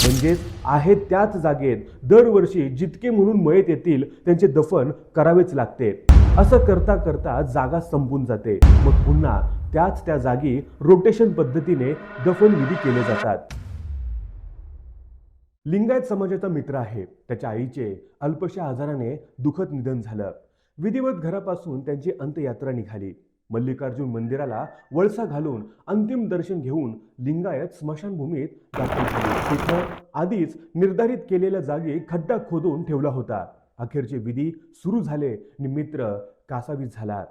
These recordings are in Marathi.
म्हणजेच आहे त्याच जागेत दरवर्षी जितके म्हणून मयत येतील त्यांचे दफन करावेच लागते। असं करता करता जागा संपून जाते। मग पुन्हा त्या जागी रोटेशन पद्धतीने दफनविधी केले जातात। लिंगायत समाजाचा मित्र आहे, त्याच्या आईचे अल्पशा आजाराने दुःखद निधन झालं। विधिवत घरापासून त्यांची अंत्ययात्रा निघाली। मल्लिकार्जुन मंदिराला वळसा घालून अंतिम दर्शन घेऊन लिंगायत स्मशानभूमीत दाखल झाले। तिथं आधीच निर्धारित केलेल्या जागी खड्डा खोदून ठेवला होता। अखेरचे विधी सुरू झाले आणि मित्र कासावीस झाला।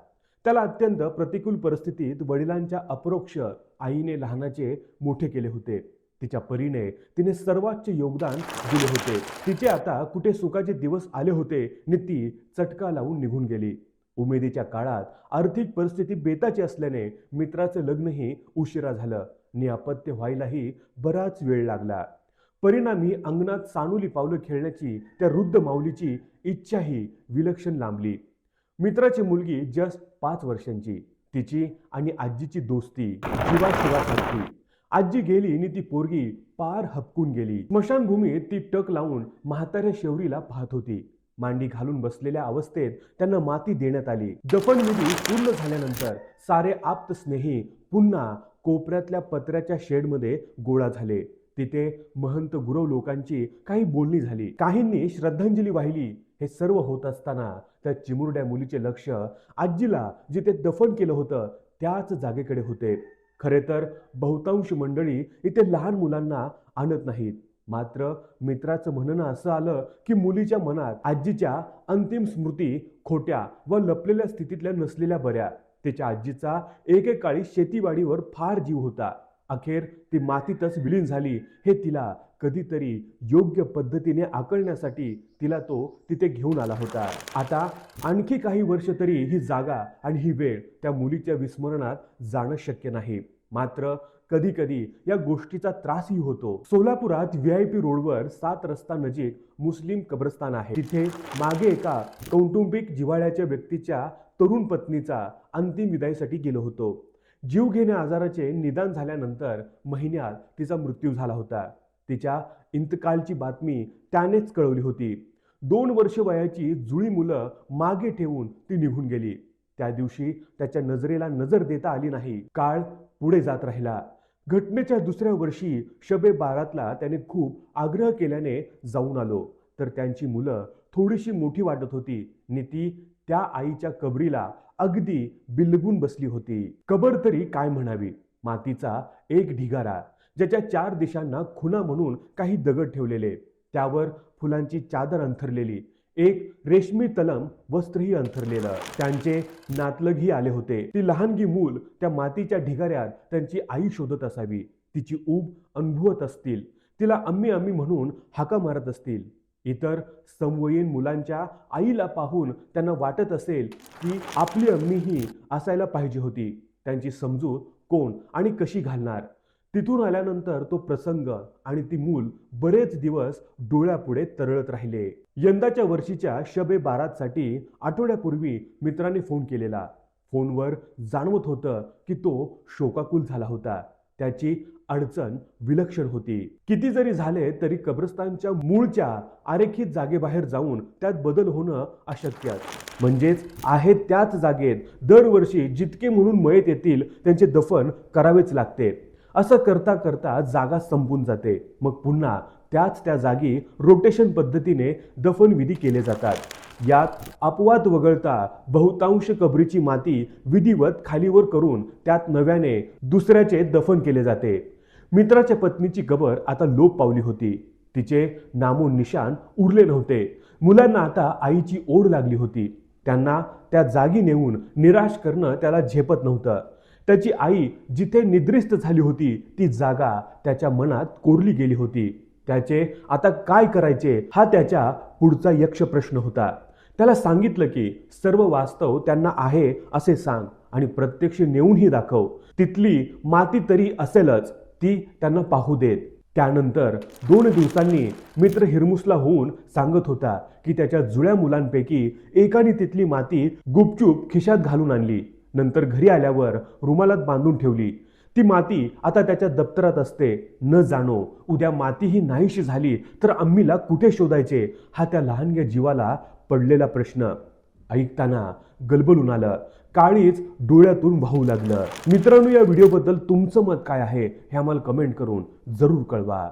त्याला अत्यंत प्रतिकूल परिस्थितीत वडिलांच्या अपरोक्ष आईने लहानाचे मोठे केले होते। तिच्या परीने तिने सर्वोच्च योगदान दिले होते। तिचे आता कुठे सुखाचे दिवस आले होते आणि ती चटका लावून निघून गेली। उमेदीच्या काळात आर्थिक परिस्थिती बेताची असल्याने मित्राचे लग्नही उशिरा झालं आणि अपत्य व्हायलाही बराच वेळ लागला। परिणामी अंगणात सानुली पावलं खेळण्याची त्या वृद्ध माऊलीची इच्छाही विलक्षण लांबली। मित्राची मुलगी जस्ट 5 वर्षांची। तिची आणि आजीची दोस्ती जीवाशिवासारखी। आजी गेली आणि ती पोरगी पार हपकून गेली। स्मशानभूमीत ती टक लावून म्हाताऱ्या शेवरीला पाहत होती। मांडी घालून बसलेल्या अवस्थेत त्यांना माती देण्यात आली। दफनविधी पूर्ण झाल्यानंतर सारे आप्त स्नेही पुन्हा कोपऱ्यातल्या पत्र्याच्या शेडमध्ये गोळा झाले। तिथे महंत गुरव लोकांची काही बोलणी झाली, काहींनी श्रद्धांजली वाहिली। हे सर्व होत असताना त्या चिमुरड्या मुलीचे लक्ष आजीला जिथे दफन केलं होतं त्याच जागेकडे होते। खरे तर बहुतांश मंडळी इथे लहान मुलांना आणत नाहीत, मात्र मित्राचं म्हणणं असं आलं की मुलीच्या मनात आजीच्या अंतिम स्मृती खोट्या व लपलेल्या स्थितीतल्या नसलेल्या बऱ्या। तिच्या आजीचा एकेकाळी शेतीवाडीवर फार जीव होता। अखेर ती मातीतच विलीन झाली। हे तिला कधीतरी योग्य पद्धतीने आकलण्यासाठी तिला तो तिथे घेऊन आला होता। आता आणखी काही वर्ष तरी ही जागा आणि ही वेळ त्या मुलीच्या विस्मरणात जाणं शक्य नाही। मात्र कधी कधी या गोष्टीचा त्रासही होतो। सोलापुरात VIP रोडवर 7 रस्ता नजीक मुस्लिम कब्रस्तान आहे। तिथे मागे एका कौटुंबिक जिव्हाळ्याच्या व्यक्तीच्या तरुण पत्नीचा अंतिम विदाईसाठी गेलो होतो। जीवघेण्या आजाराचे निदान झाल्यानंतर महिन्यात तिचा मृत्यू झाला होता। तिच्या इंतकालची बातमी त्यानेच कळवली होती। 2 वर्ष वयाची जुळी मुलं मागे ठेवून ती निघून गेली। त्या दिवशी त्याच्या नजरेला नजर देता आली नाही। काळ पुढे जात राहिला। घटनेच्या दुसऱ्या वर्षी शबे बारातला त्याने खूप आग्रह केल्याने जाऊन आलो, तर त्यांची मुलं थोडीशी मोठी वाटत होती आणि ती त्या आईच्या कबरीला अगदी बिलगून बसली होती। कबर तरी काय म्हणावी, मातीचा एक ढिगारा, ज्याच्या 4 दिशांना खुणा म्हणून काही दगड ठेवलेले, त्यावर फुलांची चादर अंथरलेली, एक रेशमी तलम वस्त्रही अंथरलेलं। त्यांचे नातलगही आले होते। ती लहानगी मूल त्या मातीच्या ढिगाऱ्यात त्यांची आई शोधत असावी। तिची ऊब अनुभवत असतील, तिला अम्मी अम्मी म्हणून हाका मारत असतील। इतर समवयीन मुलांच्या आईला पाहून त्यांना वाटत असेल की आपली अम्मीही असायला पाहिजे होती। त्यांची समजूत कोण आणि कशी घालणार? तिथून आल्यानंतर तो प्रसंग आणि ती मूल बरेच दिवस डोळ्यापुढे तरळत राहिले। यंदाच्या वर्षीच्या शबे बारातसाठी आठवड्यापूर्वी मित्राने फोन केलेला। फोनवर जाणवत होतं की तो शोकाकुल झाला होता। त्याची अडचण विलक्षण होती। किती जरी झाले तरी कब्रस्तानच्या मूळच्या आरेखित जागेबाहेर जाऊन त्यात बदल होणं अशक्यच। म्हणजेच आहे त्याच जागेत दरवर्षी जितके म्हणून मयत येतील त्यांचे दफन करावेच लागते। असं करता करता जागा संपून जाते। मग पुन्हा त्या जागी रोटेशन पद्धतीने दफनविधी केले जातात। यात अपवाद वगळता बहुतांश कबरीची माती विधिवत खालीवर करून त्यात नव्याने दुसऱ्याचे दफन केले जाते। मित्राच्या पत्नीची कबर आता लोप पावली होती। तिचे नामो निशान उरले नव्हते। मुलांना आता आईची ओढ लागली होती। त्यांना त्या जागी नेऊन निराश करणं त्याला झेपत नव्हतं। त्याची आई जिथे निद्रिस्त झाली होती ती जागा त्याच्या मनात कोरली गेली होती। त्याचे आता काय करायचे हा त्याच्या पुढचा यक्ष प्रश्न होता। त्याला सांगितलं की सर्व वास्तव त्यांना आहे असे सांग आणि प्रत्यक्ष नेऊनही दाखव। तिथली माती तरी असेलच, ती त्यांना पाहू देत। त्यानंतर 2 दिवसांनी मित्र हिरमुसला होऊन सांगत होता की त्याच्या जुळ्या मुलांपैकी एकाने तिथली माती गुपचूप खिशात घालून आणली, नंतर घरी आल्यावर रुमालात बांधून ठेवली। ती माती आता त्याच्या दप्तरात असते. न जाणो उद्या माती ही नाहीशी झाली तर आम्हीला कुठे शोधायचे, हा त्या लहानग्या जीवाला पडलेला प्रश्न ऐकताना गलबलून आलं. काळीच डोळ्यातून वाहू लागलं. मित्रांनो, या व्हिडिओबद्दल तुमचं मत काय आहे हे आम्हाला कमेंट करून जरूर कळवा.